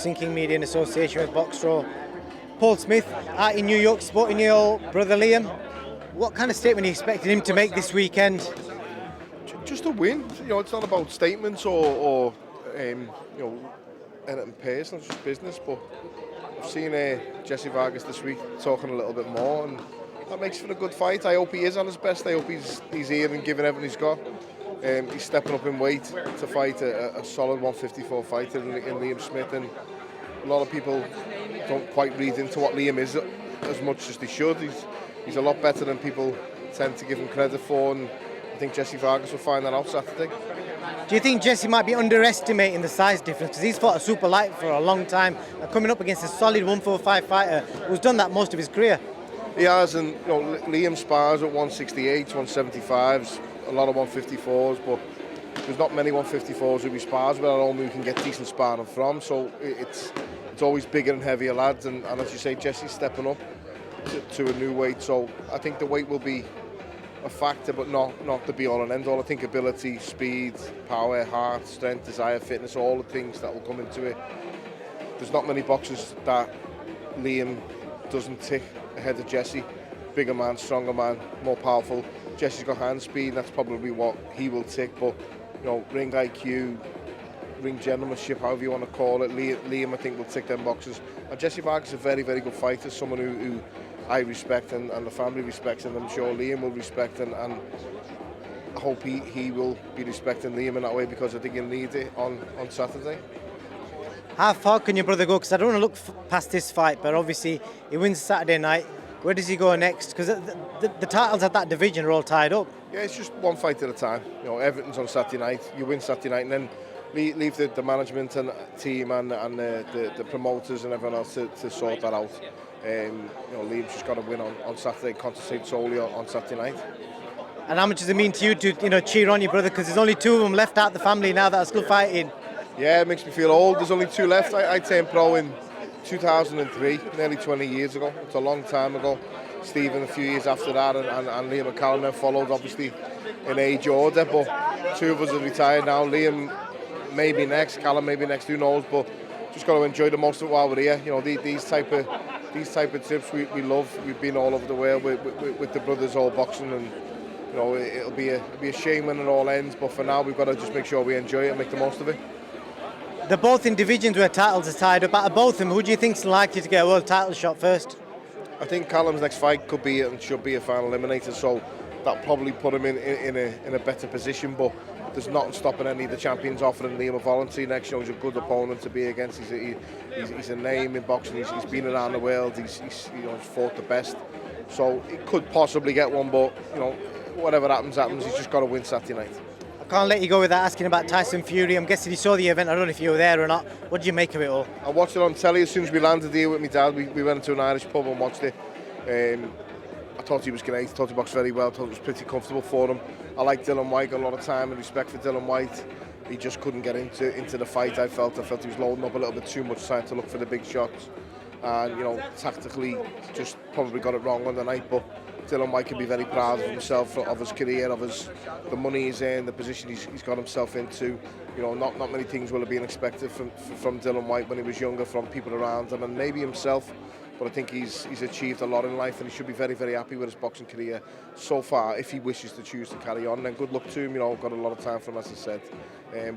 Boxing King Media in association with Boxro. Paul Smith out in New York supporting your brother Liam. What kind of statement are you expecting him to make this weekend? Just a win. It's not about statements or anything personal, it's just business. But I've seen Jesse Vargas this week talking a little bit more, and that makes for a good fight. I hope he is on his best. I hope he's here and giving everything he's got. He's stepping up in weight to fight a solid 154 fighter in Liam Smith, and a lot of people don't quite read into what Liam is as much as they should. He's a lot better than people tend to give him credit for, and I think Jesse Vargas will find that out Saturday. Do you think Jesse might be underestimating the size difference? Because he's fought a super light for a long time, coming up against a solid 145 fighter who's done that most of his career. He has, and Liam spars at 168s, 175s, a lot of 154s, but there's not many 154s who he spars with at home who can get decent sparring from. So it's always bigger and heavier lads, and as you say, Jesse's stepping up to a new weight. So I think the weight will be a factor, but not the be all and end all. I think ability, speed, power, heart, strength, desire, fitness, all the things that will come into it. There's not many boxers that Liam doesn't tick ahead of Jesse. Bigger man, stronger man, more powerful. Jesse's got hand speed, that's probably what he will tick, but ring IQ, ring gentlemanship, however you want to call it, Liam I think will tick them boxes. And Jesse Vargas is a very, very good fighter, someone who I respect and the family respects, and I'm sure Liam will respect, and I hope he will be respecting Liam in that way, because I think he'll need it on Saturday. How far can your brother go? Because I don't want to look past this fight, but obviously he wins Saturday night. Where does he go next? Because the titles at that division are all tied up. Yeah, it's just one fight at a time. Everything's on Saturday night. You win Saturday night, and then leave the management and team and the promoters and everyone else to sort that out. Liam's just got to win on Saturday, concentrate solely on Saturday night. And how much does it mean to you to cheer on your brother? Because there's only two of them left out the family now that are still fighting. Yeah, it makes me feel old. There's only two left. I turned pro in 2003, nearly 20 years ago. It's a long time ago. Stephen a few years after that, and Liam and Callum then followed, obviously in age order, but two of us are retired now. Liam maybe next, Callum maybe next, who knows, but just got to enjoy the most of it while we're here. These type of trips we love. We've been all over the world with the brothers all boxing, and it'll be a shame when it all ends, but for now we've got to just make sure we enjoy it and make the most of it. They're both in divisions where titles are tied up. Out of both of them, who do you think's likely to get a world title shot first? I think Callum's next fight could be and should be a final eliminator, so that probably put him in a better position, but there's nothing stopping any of the champions offering Liam a voluntary next. He's a good opponent to be against. He's a name in boxing. He's been around the world. He's fought the best, so he could possibly get one, but whatever happens. He's just got to win Saturday night. I can't let you go without asking about Tyson Fury. I'm guessing you saw the event. I don't know if you were there or not. What did you make of it all? I watched it on telly as soon as we landed here with my dad. We went to an Irish pub and watched it. I thought he was great. I thought he boxed very well. I thought it was pretty comfortable for him. I like Dylan White, got a lot of time and respect for Dylan White. He just couldn't get into the fight. I felt he was loading up a little bit too much time to look for the big shots, and tactically just probably got it wrong on the night. But Dylan White can be very proud of himself, of his career, of the money he's in, the position he's got himself into. Not many things will have been expected from Dylan White when he was younger, from people around him and maybe himself. But I think he's achieved a lot in life, and he should be very, very happy with his boxing career so far. If he wishes to choose to carry on, then good luck to him. Got a lot of time for him, as I said.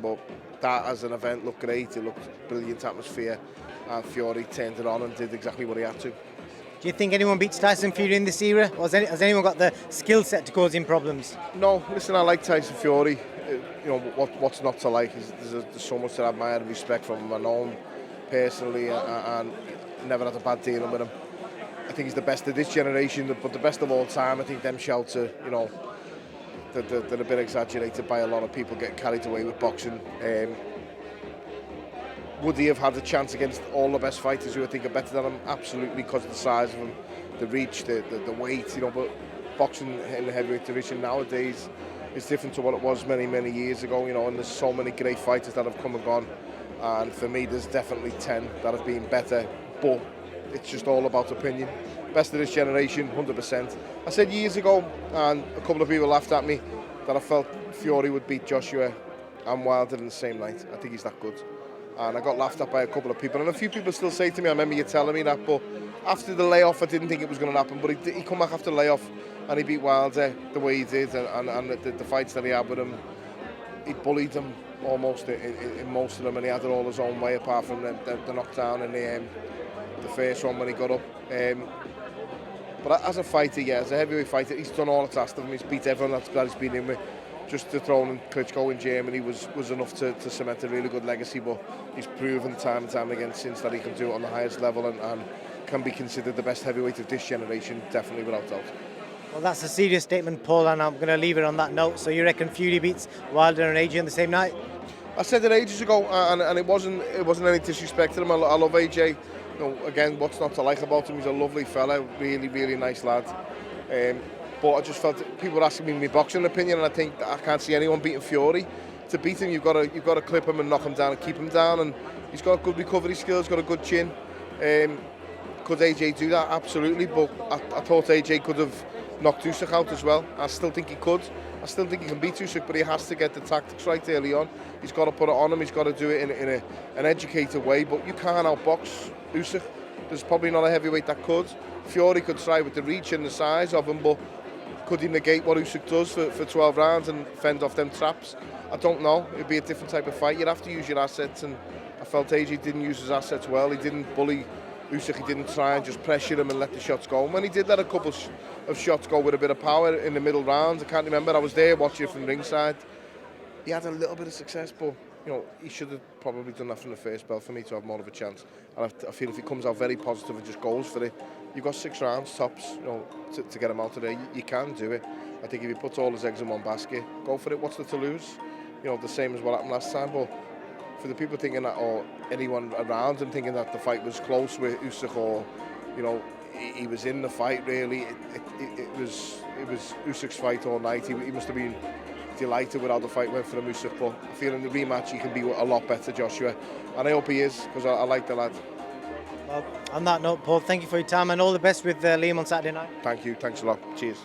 But that as an event looked great. It looked brilliant atmosphere, and Fury turned it on and did exactly what he had to. Do you think anyone beats Tyson Fury in this era? Or has anyone got the skill set to cause him problems? No, listen, I like Tyson Fury. What's not to like? There's so much that I admire and respect from him. I know him personally and never had a bad dealing with him. I think he's the best of this generation, but the best of all time. I think them shouts are, they're a bit exaggerated by a lot of people getting carried away with boxing. Would he have had a chance against all the best fighters who I think are better than him? Absolutely, because of the size of him, the reach, the weight. But boxing in the heavyweight division nowadays is different to what it was many, many years ago. And there's so many great fighters that have come and gone. And for me, there's definitely 10 that have been better. But it's just all about opinion. Best of this generation, 100%. I said years ago, and a couple of people laughed at me, that I felt Fury would beat Joshua and Wilder in the same night. I think he's that good. and I got laughed at by a couple of people, and a few people still say to me, I remember you telling me that, but after the layoff I didn't think it was going to happen, but he come back after the layoff and he beat Wilder the way he did, and the fights that he had with him, he bullied him almost in most of them, and he had it all his own way apart from the knockdown in the first one when he got up. But as a fighter, yeah, as a heavyweight fighter, he's done all that's asked of him. He's beat everyone that he's been in with. Just the throne in Klitschko in Germany was enough to cement a really good legacy, but he's proven time and time again since that he can do it on the highest level and can be considered the best heavyweight of this generation, definitely without doubt. Well, that's a serious statement, Paul, and I'm going to leave it on that note. So you reckon Fury beats Wilder and AJ on the same night? I said it ages ago, and it wasn't any disrespect to him. I love AJ. You know, again, what's not to like about him? He's a lovely fella, really, really nice lad. But I just felt that people were asking me my boxing opinion, and I think that I can't see anyone beating Fury. To beat him, you've got to clip him and knock him down and keep him down. And he's got good recovery skills, got a good chin. Could AJ do that? Absolutely. But I thought AJ could have knocked Usyk out as well. I still think he could. I still think he can beat Usyk, but he has to get the tactics right early on. He's got to put it on him. He's got to do it in an educated way. But you can't outbox Usyk. There's probably not a heavyweight that could. Fury could try with the reach and the size of him, but could he negate what Usyk does for 12 rounds and fend off them traps? I don't know. It'd be a different type of fight. You'd have to use your assets, and I felt AJ didn't use his assets well. He didn't bully Usyk. He didn't try and just pressure him and let the shots go. And when he did let a couple of shots go with a bit of power in the middle rounds, I can't remember. I was there watching it from ringside. He had a little bit of success, but you know, he should have probably done that from the first bell for me to have more of a chance. And I feel if he comes out very positive and just goes for it, you've got 6 rounds tops, you know, to get him out today. You can do it. I think if he puts all his eggs in one basket, go for it. What's there to lose? You know, the same as what happened last time. But for the people thinking that, or anyone around and thinking that the fight was close with Usyk, or you know, he was in the fight really, it was Usyk's fight all night. He must have been delighted with how the fight went for him, Usyk, but I feel in the rematch he can be a lot better, Joshua, and I hope he is, because I like the lad. Well, on that note, Paul, thank you for your time and all the best with Liam on Saturday night. Thank you, thanks a lot, cheers.